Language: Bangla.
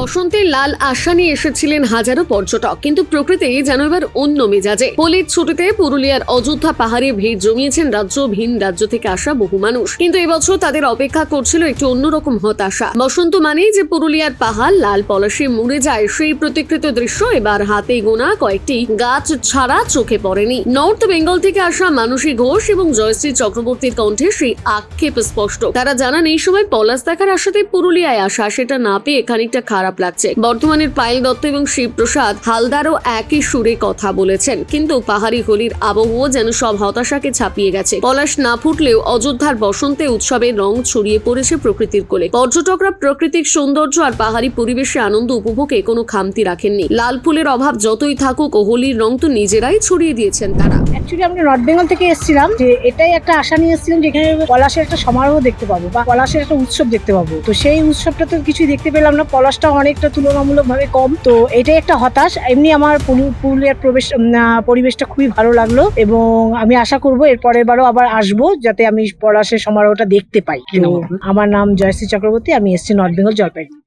বসন্তের লাল আশা নিয়ে এসেছিলেন হাজারো পর্যটক, কিন্তু প্রকৃতি যেন এবার অন্য মেজাজে। হোলির ছুটিতে পুরুলিয়ার অযোধ্যা পাহাড়ে ভিড় জমিয়েছেন রাজ্য ভিন রাজ্য থেকে আসা বহু মানুষ, কিন্তু এবছর তাদের অপেক্ষা করছিল একটি অন্যরকম হতাশা। বসন্ত মানেই যে পুরুলিয়ার পাহাড় লাল পলাশে মুড়ে যায়, সেই প্রতিকৃত দৃশ্য এবার হাতে গোনা কয়েকটি গাছ ছাড়া চোখে পড়েনি। নর্থ বেঙ্গল থেকে আসা মানসী ঘোষ এবং জয়শ্রী চক্রবর্তীর কণ্ঠে সেই আক্ষেপ স্পষ্ট। তারা জানান এই সময় পলাশ দেখার আশাতে পুরুলিয়ায় আসা, সেটা না পেয়ে খানিকটা খারাপ লাগছে। বর্ধমানের পায়েল দত্ত এবং শিবপ্রসাদ হালদারও একই সুরে কথা বলেছেন, কিন্তু পাহাড়ি হোলির আবহ যেন সব হতাশাকে ছাপিয়ে গেছে। পলাশ না ফুটলেও অযোধ্যার বসন্তে উৎসবের রং ছড়িয়ে পড়েছে প্রকৃতির কোলে। পর্যটকরা প্রাকৃতিক সৌন্দর্য আর পাহাড়ি পরিবেশে আনন্দ উপভোগে কোনো খামতি রাখেননি। লাল ফুলের অভাব যতই থাকুক, হোলির রং তো নিজেরাই ছড়িয়ে দিয়েছেন তারা। অ্যাকচুয়ালি আমরা নর্থ বেঙ্গল থেকে এসেছিলাম, যে এটাই একটা আশা নিয়ে এসেছিলাম যে এখানে পলাশের একটা সমারোহ দেখতে পাবো বা পলাশের একটা উৎসব দেখতে পাবো। তো সেই উৎসবটা তো কিছুই দেখতে পেলাম না, পলাশটা অনেকটা তুলনামূলক ভাবে কম। তো এটাই একটা হতাশ। এমনি আমার পুরুলিয়ার পরিবেশটা খুবই ভালো লাগলো এবং আমি আশা করবো এর পরের বারও আবার আসবো, যাতে আমি পলাশের সমারোহটা দেখতে পাই। আমার নাম জয়শ্রী চক্রবর্তী, আমি এসেছি নর্থ বেঙ্গল জলপাইগুড়ি।